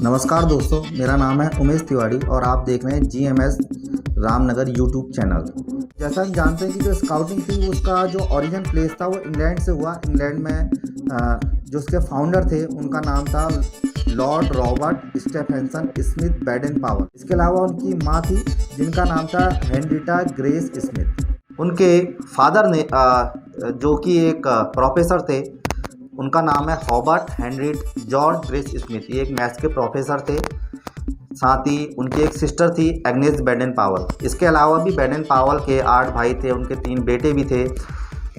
नमस्कार दोस्तों, मेरा नाम है उमेश तिवारी और आप देख रहे हैं जीएमएस रामनगर यूट्यूब चैनल। जैसा हम जानते हैं कि जो स्काउटिंग थी उसका जो ओरिजिन प्लेस था वो इंग्लैंड से हुआ। इंग्लैंड में जो उसके फाउंडर थे उनका नाम था Lord Robert Stephenson Smith Baden power. इसके अलावा उनकी माँ थी जिनका नाम था हेनरिटा ग्रेस स्मिथ। उनके फादर ने जो कि एक प्रोफेसर थे, उनका नाम है हॉबर्ट हेनरिट जॉर्ज ग्रेस स्मिथ। ये एक मैथ्स के प्रोफेसर थे। साथ ही उनकी एक सिस्टर थी एग्नेस बैडन पावल। इसके अलावा भी बैडन पावल के 8 भाई थे, उनके 3 बेटे भी थे।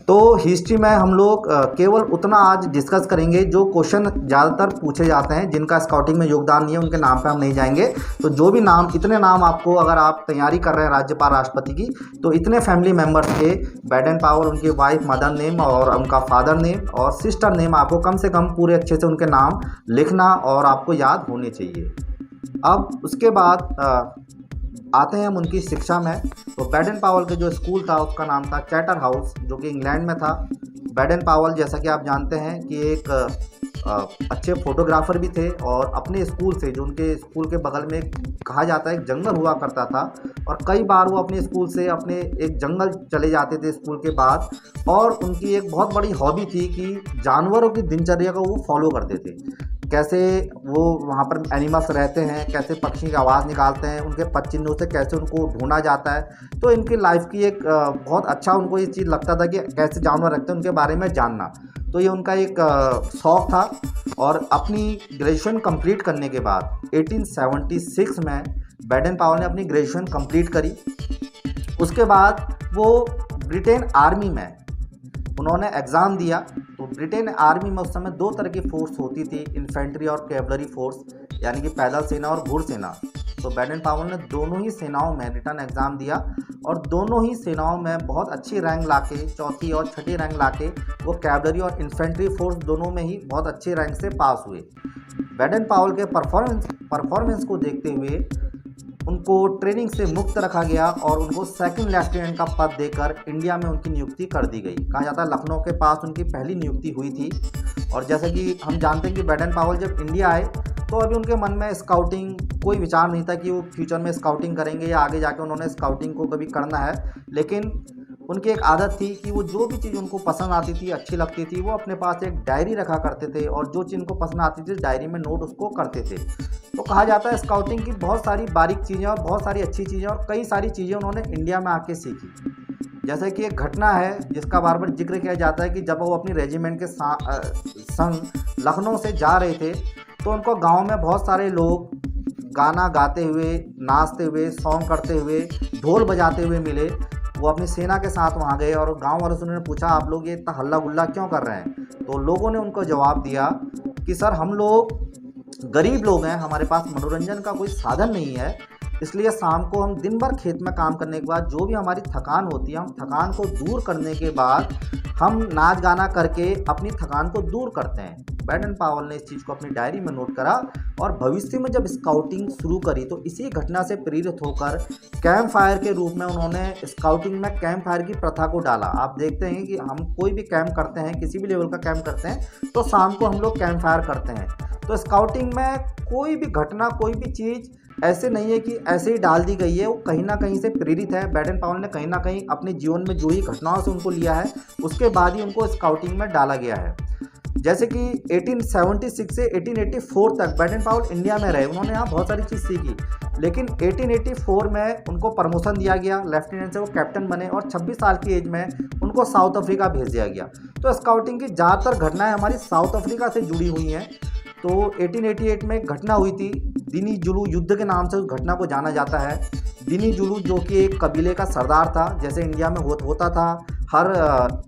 तो हिस्ट्री में हम लोग केवल उतना आज डिस्कस करेंगे जो क्वेश्चन ज़्यादातर पूछे जाते हैं, जिनका स्काउटिंग में योगदान नहीं है उनके नाम पे हम नहीं जाएंगे। तो जो भी नाम, इतने नाम आपको, अगर आप तैयारी कर रहे हैं राज्यपाल राष्ट्रपति की, तो इतने फैमिली मेम्बर्स के बैडन पावर, उनकी वाइफ मदर नेम और उनका फादर नेम और सिस्टर नेम, आपको कम से कम पूरे अच्छे से उनके नाम लिखना और आपको याद होने चाहिए। अब उसके बाद आते हैं हम उनकी शिक्षा में। तो बैडन पावल के जो स्कूल था उसका नाम था चैटर हाउस, जो कि इंग्लैंड में था। बैडन पावल, जैसा कि आप जानते हैं, कि एक अच्छे फोटोग्राफर भी थे और अपने स्कूल से, जो उनके स्कूल के बगल में कहा जाता है एक जंगल हुआ करता था, और कई बार वो अपने स्कूल से अपने एक जंगल चले जाते थे स्कूल के बाद। और उनकी एक बहुत बड़ी हॉबी थी कि जानवरों की दिनचर्या को वो फॉलो करते थे। कैसे वो वहाँ पर एनिमल्स रहते हैं, कैसे पक्षी की आवाज़ निकालते हैं, उनके पदचिन्हों से कैसे उनको ढूंढा जाता है। तो इनकी लाइफ की एक बहुत अच्छा उनको ये चीज़ लगता था कि कैसे जानवर रखते हैं उनके बारे में जानना। तो ये उनका एक शौक़ था। और अपनी ग्रेजुएशन कंप्लीट करने के बाद 1876 में बैडन पावल ने अपनी ग्रेजुएशन कंप्लीट करी। उसके बाद वो ब्रिटेन आर्मी में उन्होंने एग्ज़ाम दिया। तो ब्रिटेन आर्मी में उस समय 2 तरह की फोर्स होती थी, इन्फेंट्री और कैवलरी फोर्स, यानी कि पैदल सेना और घुड़सेना। तो बैडन पावल ने दोनों ही सेनाओं में रिटर्न एग्ज़ाम दिया और दोनों ही सेनाओं में बहुत अच्छी रैंक लाके, 4ठी और 6ठी रैंक लाके वो कैवलरी और इन्फेंट्री फोर्स दोनों में ही बहुत अच्छे रैंक से पास हुए। बैडन पावल के परफॉर्मेंस को देखते हुए उनको ट्रेनिंग से मुक्त रखा गया और उनको 2nd लेफ्टिनेंट का पद देकर इंडिया में उनकी नियुक्ति कर दी गई। कहा जाता है लखनऊ के पास उनकी पहली नियुक्ति हुई थी। और जैसे कि हम जानते हैं कि बैडन पावल जब इंडिया आए तो अभी उनके मन में स्काउटिंग कोई विचार नहीं था कि वो फ्यूचर में स्काउटिंग करेंगे या आगे जाके उन्होंने स्काउटिंग को कभी करना है। लेकिन उनकी एक आदत थी कि वो जो भी चीज़ उनको पसंद आती थी, अच्छी लगती थी, वो अपने पास एक डायरी रखा करते थे और जो चीज़ उनको पसंद आती थी डायरी में नोट उसको करते थे। तो कहा जाता है स्काउटिंग की बहुत सारी बारीक चीज़ें और बहुत सारी अच्छी चीज़ें और कई सारी चीज़ें उन्होंने इंडिया में आके सीखी। जैसे कि एक घटना है जिसका बार बार जिक्र किया जाता है कि जब वो अपनी रेजिमेंट के संग लखनऊ से जा रहे थे तो उनको गाँव में बहुत सारे लोग गाना गाते हुए, नाचते हुए, सॉन्ग करते हुए, ढोल बजाते हुए मिले। वो अपनी सेना के साथ वहाँ गए और गांव वालों से उन्होंने पूछा, आप लोग ये इतना हल्ला गुल्ला क्यों कर रहे हैं? तो लोगों ने उनको जवाब दिया कि सर, हम लोग गरीब लोग हैं, हमारे पास मनोरंजन का कोई साधन नहीं है, इसलिए शाम को हम दिन भर खेत में काम करने के बाद जो भी हमारी थकान होती है, हम थकान को दूर करने के बाद हम नाच गाना करके अपनी थकान को दूर करते हैं। बैडन पावल ने इस चीज़ को अपनी डायरी में नोट करा और भविष्य में जब स्काउटिंग शुरू करी तो इसी घटना से प्रेरित होकर कैंप फायर के रूप में उन्होंने स्काउटिंग में कैंप फायर की प्रथा को डाला। आप देखते हैं कि हम कोई भी कैंप करते हैं, किसी भी लेवल का कैंप करते हैं, तो शाम को हम लोग कैंप फायर करते हैं। तो स्काउटिंग में कोई भी घटना, कोई भी चीज़ ऐसे नहीं है कि ऐसे ही डाल दी गई है, वो कहीं ना कहीं से प्रेरित है। बैडन पावल ने कहीं ना कहीं अपने जीवन में जो ही घटनाओं से उनको लिया है उसके बाद ही उनको स्काउटिंग में डाला गया है। जैसे कि 1876 से 1884 तक बैडन पावल इंडिया में रहे। उन्होंने यहाँ बहुत सारी चीज़ सीखी, लेकिन 1884 में उनको प्रमोशन दिया गया, लेफ्टिनेंट से वो कैप्टन बने और 26 साल की एज में उनको साउथ अफ्रीका भेज दिया गया। तो स्काउटिंग की ज़्यादातर घटनाएं हमारी साउथ अफ्रीका से जुड़ी हुई हैं। तो 1888 में एक घटना हुई थी, दिनी जुलू युद्ध के नाम से उस घटना को जाना जाता है। दिनी जुलू जो कि एक कबीले का सरदार था, जैसे इंडिया में होता था, हर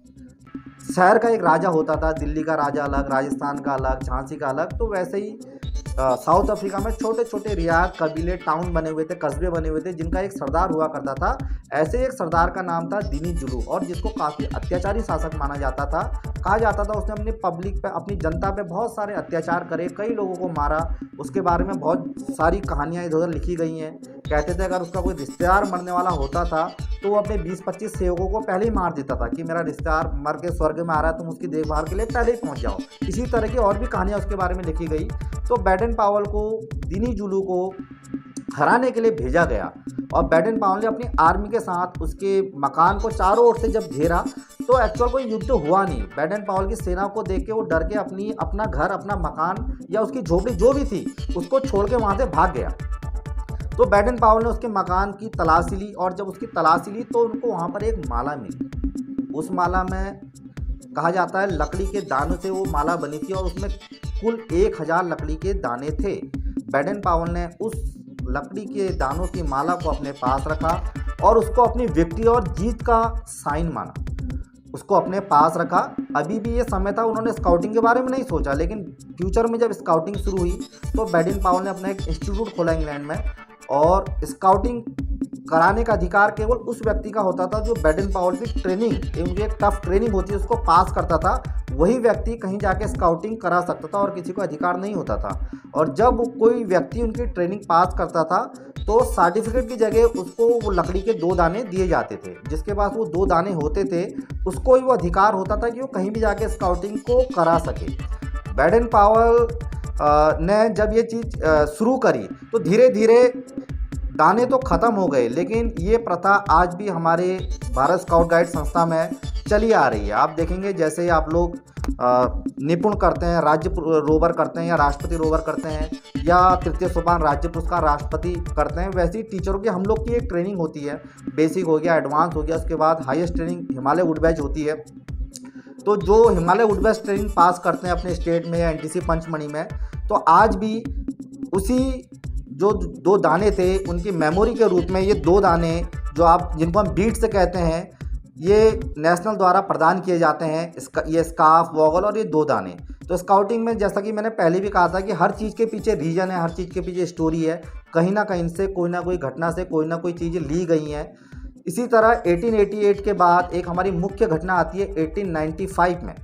शहर का एक राजा होता था, दिल्ली का राजा अलग, राजस्थान का अलग, झांसी का अलग। तो वैसे ही साउथ अफ्रीका में छोटे छोटे रियाद, कबीले, टाउन बने हुए थे, कस्बे बने हुए थे, जिनका एक सरदार हुआ करता था। ऐसे एक सरदार का नाम था दिनी जुलू, और जिसको काफ़ी अत्याचारी शासक माना जाता था। कहा जाता था उसने अपनी पब्लिक पे, अपनी जनता पे बहुत सारे अत्याचार करे, कई लोगों को मारा। उसके बारे में बहुत सारी कहानियाँ इधर उधर लिखी गई हैं। कहते थे अगर उसका कोई रिश्तेदार मरने वाला होता था तो वो अपने 20-25 सेवकों को पहले ही मार देता था कि मेरा रिश्तेदार मर के स्वर्ग में आ रहा है, तुम उसकी देखभाल के लिए पहले ही पहुंच जाओ। इसी तरह की और भी कहानियाँ उसके बारे में लिखी गई। तो बैडन पावल को दिनी जुलू को हराने के लिए भेजा गया और बैडन पावल ने अपनी आर्मी के साथ उसके मकान को चारों ओर से जब घेरा तो एक्चुअल कोई युद्ध हुआ नहीं। बैडन पावल की सेना को देख के वो डर के अपना घर, अपना मकान या उसकी झोपड़ी जो भी थी उसको छोड़ के वहाँ से भाग गया। तो बैडन पावल ने उसके मकान की तलाशी ली और जब उसकी तलाशी ली तो उनको वहाँ पर एक माला मिली। उस माला में कहा जाता है लकड़ी के दानों से वो माला बनी थी और उसमें कुल 1000 लकड़ी के दाने थे। बैडन पावल ने उस लकड़ी के दानों की माला को अपने पास रखा और उसको अपनी विक्ट्री और जीत का साइन माना, उसको अपने पास रखा। अभी भी ये समय था, उन्होंने स्काउटिंग के बारे में नहीं सोचा, लेकिन फ्यूचर में जब स्काउटिंग शुरू हुई तो बैडन पावल ने अपना एक इंस्टीट्यूट खोला इंग्लैंड में और स्काउटिंग कराने का अधिकार केवल उस व्यक्ति का होता था जो बैडन पावल की ट्रेनिंग, जो एक टफ ट्रेनिंग होती है उसको पास करता था। वही व्यक्ति कहीं जाके स्काउटिंग करा सकता था और किसी को अधिकार नहीं होता था। और जब कोई व्यक्ति उनकी ट्रेनिंग पास करता था तो सर्टिफिकेट की जगह उसको वो लकड़ी के 2 दाने दिए जाते थे। जिसके पास वो 2 दाने होते थे उसको ही वो अधिकार होता था कि वो कहीं भी जाके स्काउटिंग को करा सके। बैडन पावल ने जब ये चीज़ शुरू करी तो धीरे धीरे दाने तो ख़त्म हो गए, लेकिन ये प्रथा आज भी हमारे भारत स्काउट गाइड संस्था में चली आ रही है। आप देखेंगे जैसे आप लोग निपुण करते हैं, राज्य रोवर करते हैं या राष्ट्रपति रोवर करते हैं या तृतीय सोपान राज्य पुरस्कार राष्ट्रपति करते हैं, वैसे ही टीचरों की हम लोग की एक ट्रेनिंग होती है। बेसिक हो गया, एडवांस हो गया, उसके बाद highest training Himalaya would batch होती है। तो जो हिमालय वुड बैच ट्रेनिंग पास करते हैं अपने स्टेट में या एनटीसी पंचमढ़ी में, तो आज भी उसी जो 2 दाने थे उनकी मेमोरी के रूप में ये 2 दाने जो आप जिनको हम बीट्स कहते हैं, ये नेशनल द्वारा प्रदान किए जाते हैं। ये स्कार्फ, वॉगल और ये 2 दाने। तो स्काउटिंग में जैसा कि मैंने पहले भी कहा था कि हर चीज़ के पीछे रीजन है, हर चीज़ के पीछे स्टोरी है, कहीं ना कहीं से कोई ना कोई घटना से कोई ना कोई चीज़ें ली गई हैं। इसी तरह 1888 के बाद एक हमारी मुख्य घटना आती है 1895 में।